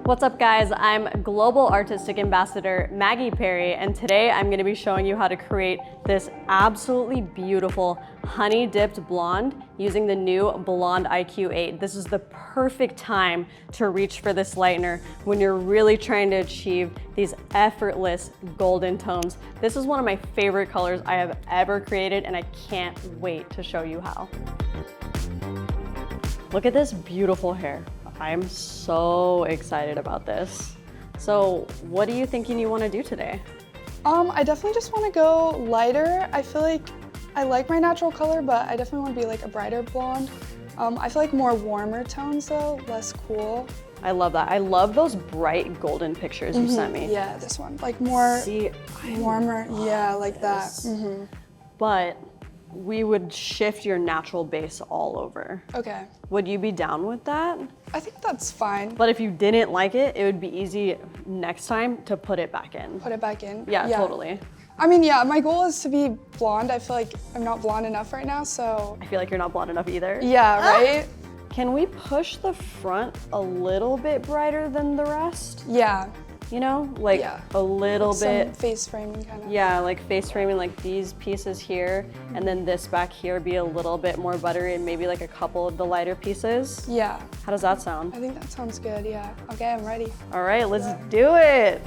What's up guys, I'm Global Artistic Ambassador Maggie Perry, and today I'm gonna be showing you how to create this absolutely beautiful honey dipped blonde using the new Blonde IQ8. This is the perfect time to reach for this lightener when you're really trying to achieve these effortless golden tones. This is one of my favorite colors I have ever created, and I can't wait to show you how. Look at this beautiful hair. I'm so excited about this. So what are you thinking you want to do today? I definitely just want to go lighter. I feel like I like my natural color, but I definitely want to be like a brighter blonde. I feel like more warmer tones though, less cool. I love that. I love those bright golden pictures you sent me. Yeah, this one, like more warmer. Yeah, like this. that. But we would shift your natural base all over. Okay. Would you be down with that? I think that's fine. But if you didn't like it, it would be easy next time to put it back in. Put it back in? Yeah, totally. I mean, yeah, my goal is to be blonde. I feel like I'm not blonde enough right now, so. I feel like you're not blonde enough either. Yeah, right? Can we push the front a little bit brighter than the rest? Yeah. You know, like a little bit. Some face framing kind of. Yeah, like face framing, like these pieces here, and then this back here be a little bit more buttery, and maybe like a couple of the lighter pieces. Yeah. How does that sound? I think that sounds good, yeah. Okay, I'm ready. All right, let's do it.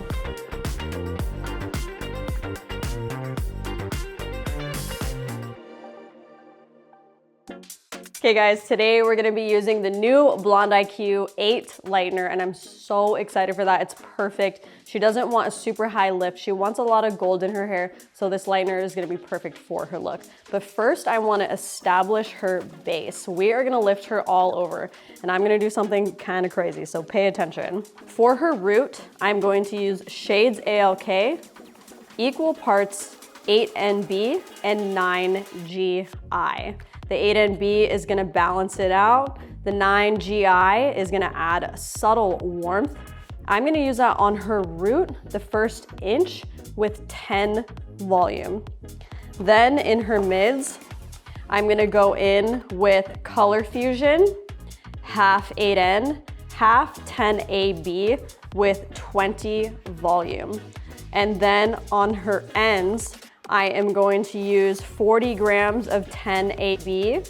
Okay guys, today we're gonna be using the new Blonde IQ8 lightener, and I'm so excited for that. It's perfect. She doesn't want a super high lift. She wants a lot of gold in her hair, so this lightener is gonna be perfect for her look. But first, I wanna establish her base. We are gonna lift her all over, and I'm gonna do something kind of crazy, so pay attention. For her root, I'm going to use Shades ALK, equal parts 8NB and 9GI. The 8NB is gonna balance it out. The 9GI is gonna add subtle warmth. I'm gonna use that on her root, the first inch, with 10 volume. Then in her mids, I'm gonna go in with Color Fusion, half 8N, half 10AB with 20 volume. And then on her ends, I am going to use 40 grams of 10AB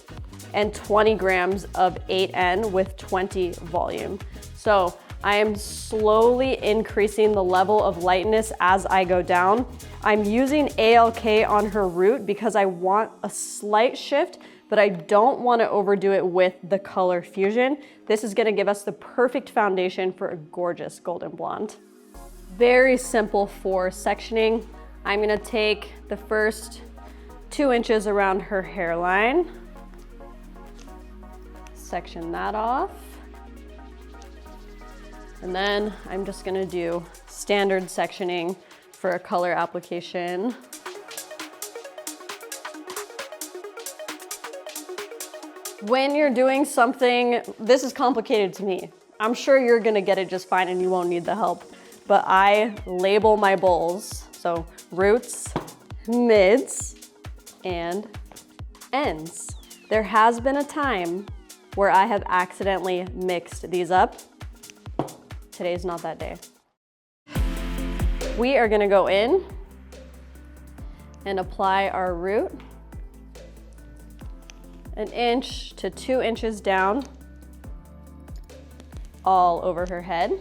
and 20 grams of 8N with 20 volume. So I am slowly increasing the level of lightness as I go down. I'm using ALK on her root because I want a slight shift, but I don't want to overdo it with the Color Fusion. This is going to give us the perfect foundation for a gorgeous golden blonde. Very simple for sectioning. I'm gonna take the first 2 inches around her hairline, section that off, and then I'm just gonna do standard sectioning for a color application. When you're doing something, this is complicated to me. I'm sure you're gonna get it just fine and you won't need the help, but I label my bowls. So roots, mids, and ends. There has been a time where I have accidentally mixed these up. Today's not that day. We are gonna go in and apply our root 1 inch to 2 inches down all over her head.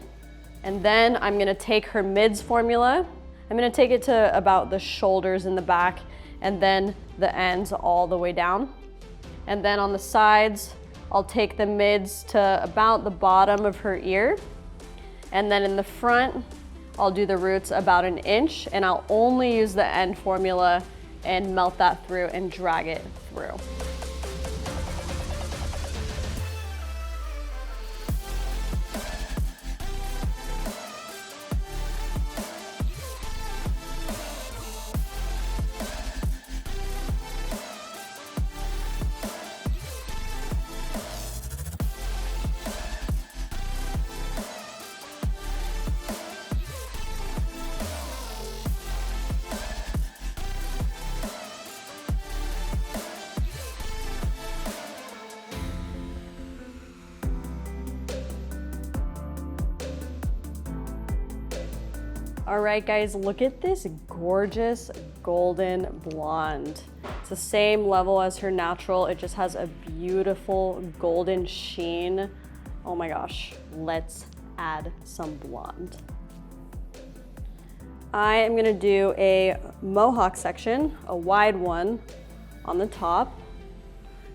And then I'm gonna take her mids formula. I'm gonna take it to about the shoulders in the back, and then the ends all the way down. And then on the sides, I'll take the mids to about the bottom of her ear. And then in the front, I'll do the roots about 1 inch, and I'll only use the end formula and melt that through and drag it through. All right, guys, look at this gorgeous golden blonde. It's the same level as her natural. It just has a beautiful golden sheen. Oh my gosh, let's add some blonde. I am gonna do a mohawk section, a wide one on the top.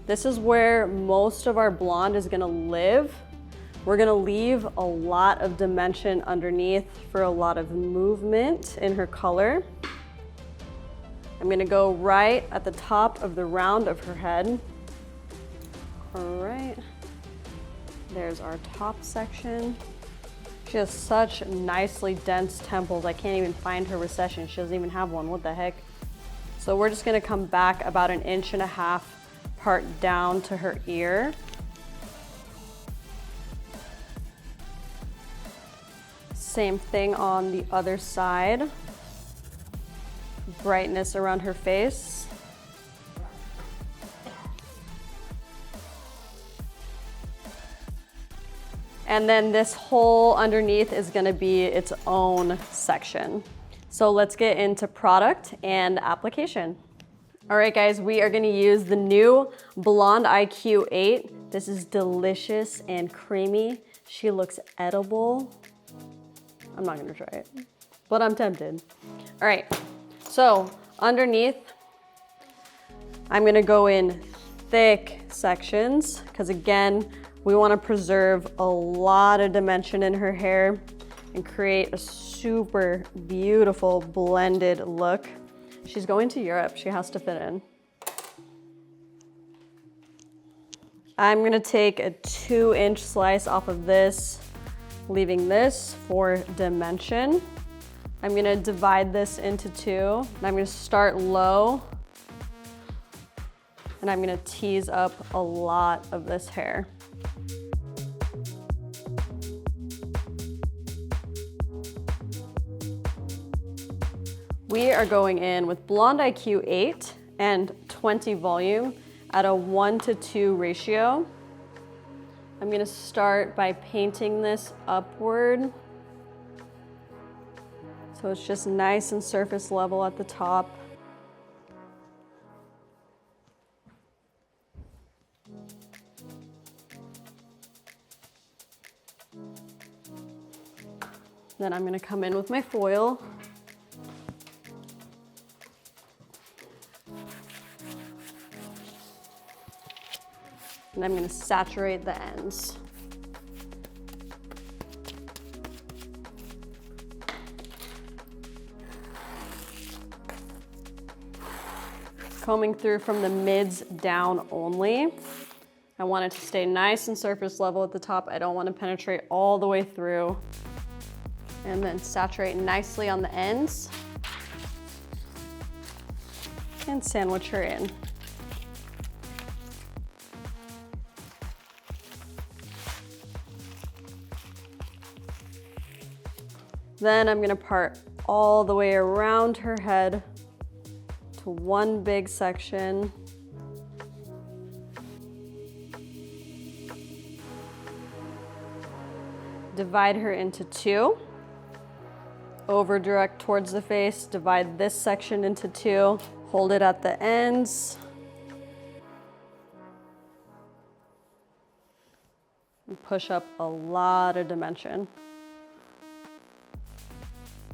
This is where most of our blonde is gonna live. We're gonna leave a lot of dimension underneath for a lot of movement in her color. I'm gonna go right at the top of the round of her head. All right, there's our top section. She has such nicely dense temples. I can't even find her recession. She doesn't even have one, what the heck? So we're just gonna come back about 1.5 inches part down to her ear. Same thing on the other side. Brightness around her face. And then this whole underneath is gonna be its own section. So let's get into product and application. All right, guys, we are gonna use the new Blonde IQ 8. This is delicious and creamy. She looks edible. I'm not gonna try it, but I'm tempted. All right, so underneath, I'm gonna go in thick sections, because again, we wanna preserve a lot of dimension in her hair and create a super beautiful blended look. She's going to Europe, she has to fit in. I'm gonna take a 2-inch slice off of this, leaving this for dimension. I'm gonna divide this into 2, and I'm gonna start low, and I'm gonna tease up a lot of this hair. We are going in with Blonde IQ 8 and 20 volume at a 1:2 ratio. I'm gonna start by painting this upward. So it's just nice and surface level at the top. Then I'm gonna come in with my foil. And I'm gonna saturate the ends. Combing through from the mids down only. I want it to stay nice and surface level at the top. I don't want to penetrate all the way through. And then saturate nicely on the ends. And sandwich her in. Then I'm gonna part all the way around her head to one big section. Divide her into 2. Over direct towards the face, divide this section into 2. Hold it at the ends. And push up a lot of dimension.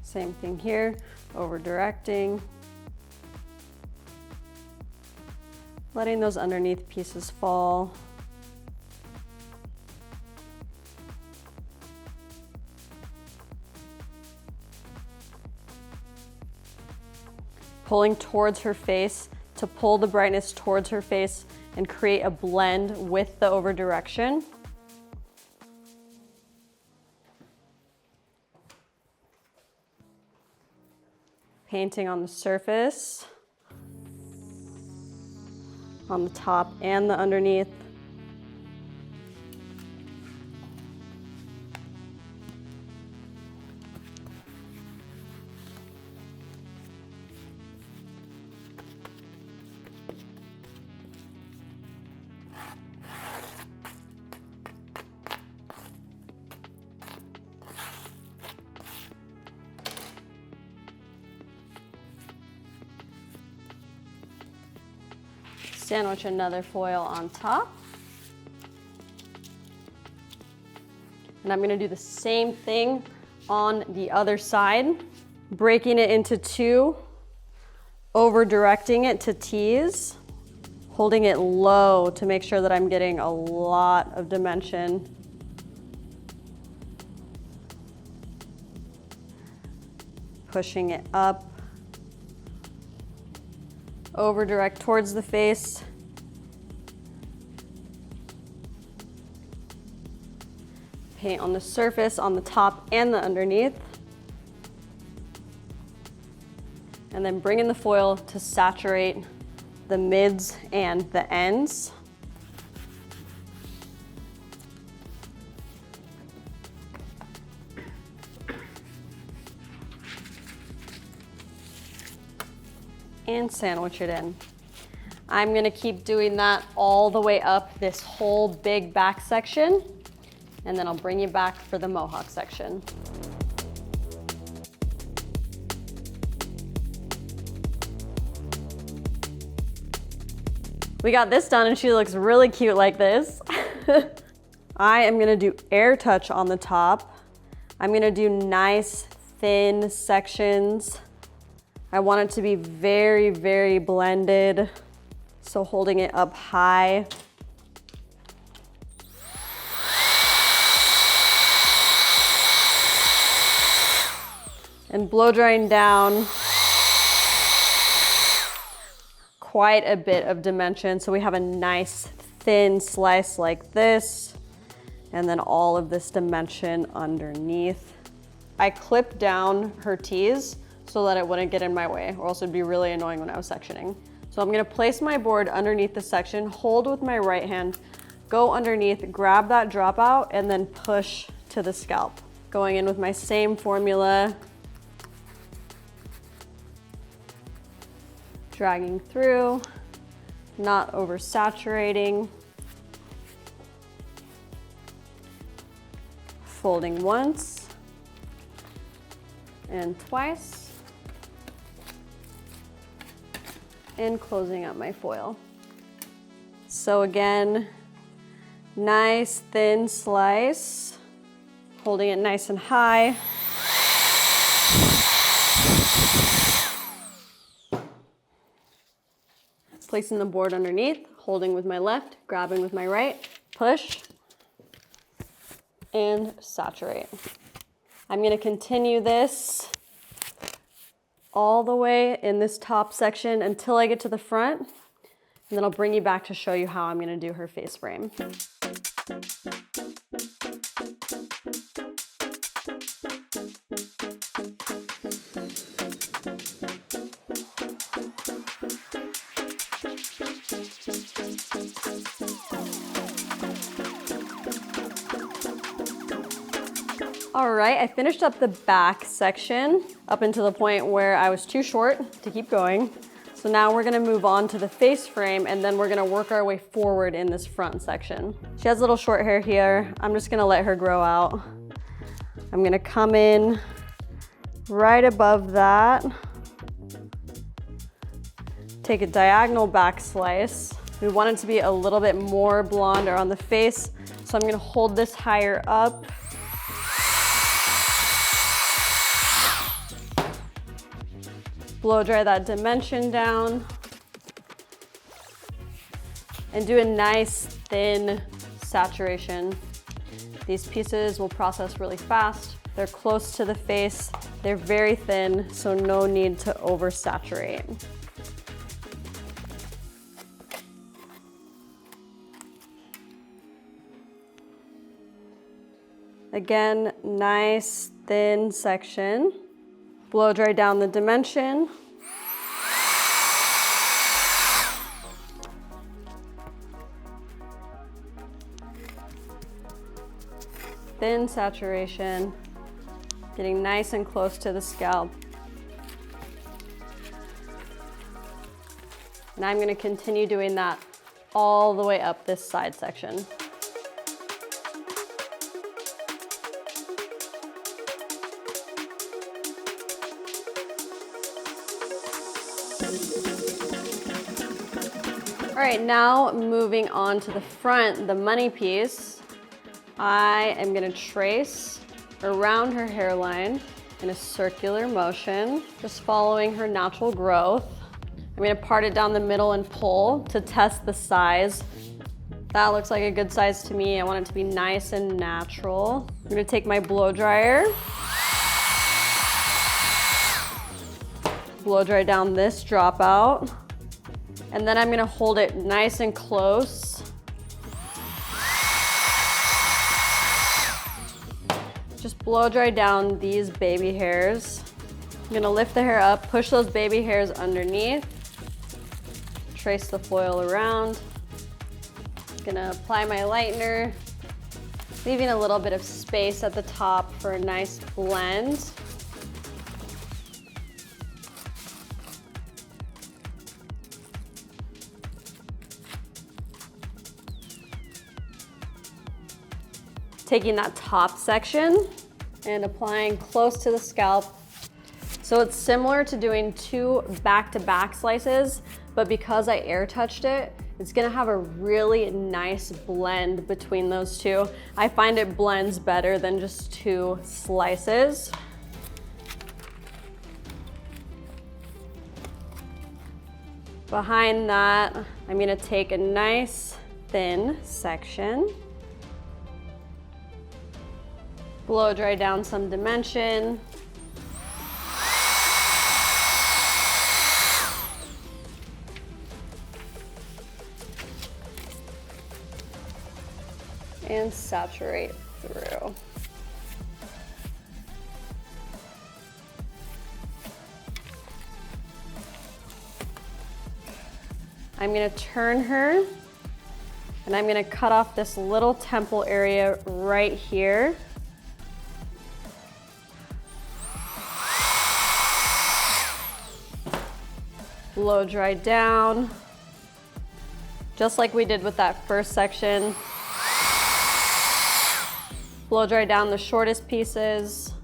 Same thing here, over directing. Letting those underneath pieces fall. Pulling towards her face to pull the brightness towards her face and create a blend with the over direction. Painting on the surface, on the top and the underneath. Sandwich another foil on top. And I'm gonna do the same thing on the other side, breaking it into two, over directing it to tease, holding it low to make sure that I'm getting a lot of dimension. Pushing it up, over direct towards the face. Paint on the surface, on the top and the underneath. And then bring in the foil to saturate the mids and the ends. And sandwich it in. I'm gonna keep doing that all the way up this whole big back section, and then I'll bring you back for the mohawk section. We got this done and she looks really cute like this. I am gonna do air touch on the top. I'm gonna do nice thin sections. I want it to be very, very blended. So holding it up high. And blow drying down quite a bit of dimension. So we have a nice thin slice like this, and then all of this dimension underneath. I clipped down her tees so that it wouldn't get in my way, or else it'd be really annoying when I was sectioning. So I'm gonna place my board underneath the section, hold with my right hand, go underneath, grab that dropout, and then push to the scalp. Going in with my same formula, dragging through, not oversaturating, folding once and twice, and closing up my foil. So again, nice thin slice, holding it nice and high. Placing the board underneath, holding with my left, grabbing with my right, push, and saturate. I'm gonna continue this all the way in this top section until I get to the front, and then I'll bring you back to show you how I'm gonna do her face frame. All right, I finished up the back section up until the point where I was too short to keep going. So now we're gonna move on to the face frame, and then we're gonna work our way forward in this front section. She has little short hair here. I'm just gonna let her grow out. I'm gonna come in right above that. Take a diagonal back slice. We want it to be a little bit more blonde on the face, so I'm gonna hold this higher up. Blow dry that dimension down, and do a nice thin saturation. These pieces will process really fast. They're close to the face. They're very thin, so no need to oversaturate. Again, nice thin section. Blow dry down the dimension. Thin saturation, getting nice and close to the scalp. And I'm gonna continue doing that all the way up this side section. All All right, now moving on to the front, the money piece. I am gonna trace around her hairline in a circular motion, just following her natural growth. I'm gonna part it down the middle and pull to test the size. That looks like a good size to me. I want it to be nice and natural. I'm gonna take my blow dryer, blow dry down this dropout, and then I'm gonna hold it nice and close. Just blow dry down these baby hairs. I'm gonna lift the hair up, push those baby hairs underneath, trace the foil around. Gonna apply my lightener, leaving a little bit of space at the top for a nice blend. Taking that top section and applying close to the scalp. So it's similar to doing 2 back-to-back slices, but because I air touched it, it's gonna have a really nice blend between those two. I find it blends better than just 2 slices. Behind that, I'm gonna take a nice thin section, blow dry down some dimension. And saturate through. I'm gonna turn her and I'm gonna cut off this little temple area right here. Blow dry down, just like we did with that first section. Blow dry down the shortest pieces.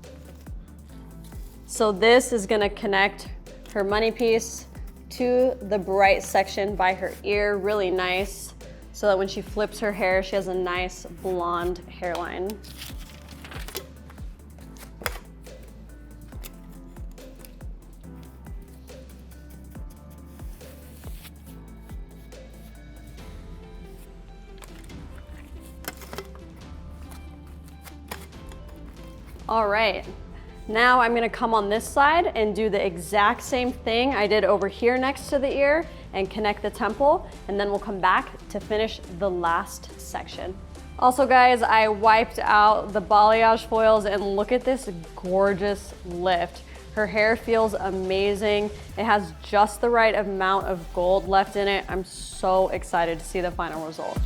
So this is gonna connect her money piece to the bright section by her ear, really nice, so that when she flips her hair, she has a nice blonde hairline. All right, now I'm gonna come on this side and do the exact same thing I did over here next to the ear and connect the temple, and then we'll come back to finish the last section. Also guys, I wiped out the balayage foils and look at this gorgeous lift. Her hair feels amazing. It has just the right amount of gold left in it. I'm so excited to see the final result.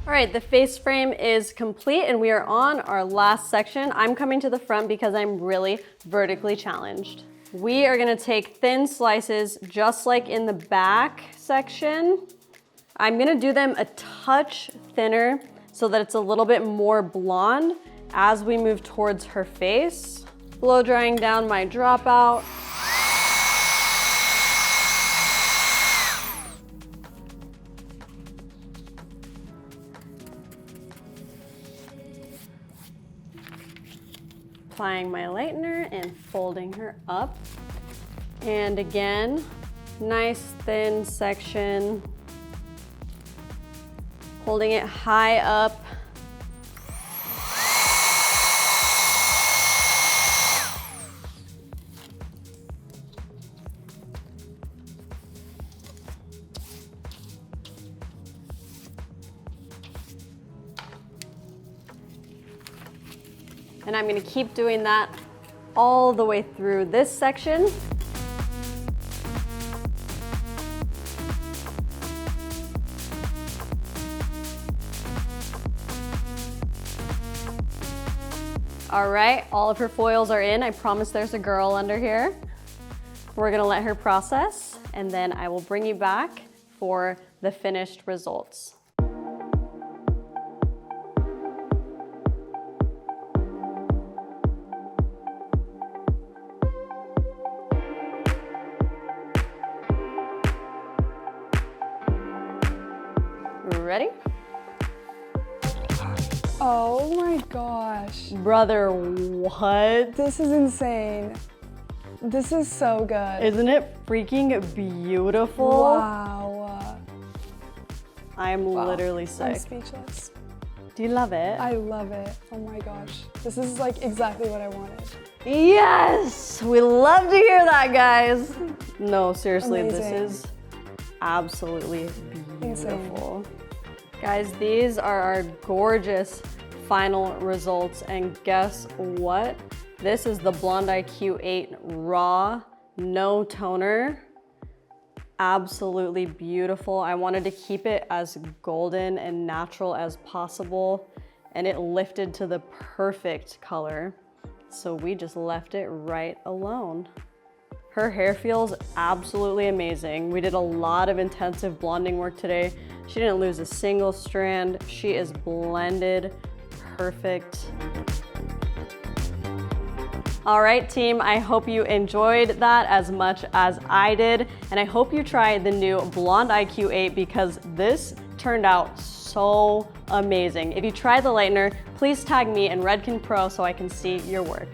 All right, the face frame is complete and we are on our last section. I'm coming to the front because I'm really vertically challenged. We are gonna take thin slices just like in the back section. I'm gonna do them a touch thinner so that it's a little bit more blonde as we move towards her face. Blow drying down my dropout. Applying my lightener and folding her up. And again, nice thin section. Holding it high up. And I'm gonna keep doing that all the way through this section. All right, all of her foils are in. I promise there's a girl under here. We're gonna let her process, and then I will bring you back for the finished results. Ready? Oh my gosh. Brother, what? This is insane. This is so good. Isn't it freaking beautiful? Wow. I'm Wow. literally I'm sick. speechless. Do you love it? I love it. Oh my gosh. This is like exactly what I wanted. Yes! We love to hear that, guys. No, seriously, Amazing. this is absolutely Insane. beautiful. Guys, these are our gorgeous final results, and guess what? This is the Blonde Q8 Raw, no toner. Absolutely beautiful. I wanted to keep it as golden and natural as possible, and it lifted to the perfect color. So we just left it right alone. Her hair feels absolutely amazing. We did a lot of intensive blonding work today. She didn't lose a single strand. She is blended perfect. All right, team, I hope you enjoyed that as much as I did, and I hope you try the new Blonde Q8 because this turned out so amazing. If you try the lightener, please tag me in Redken Pro so I can see your work.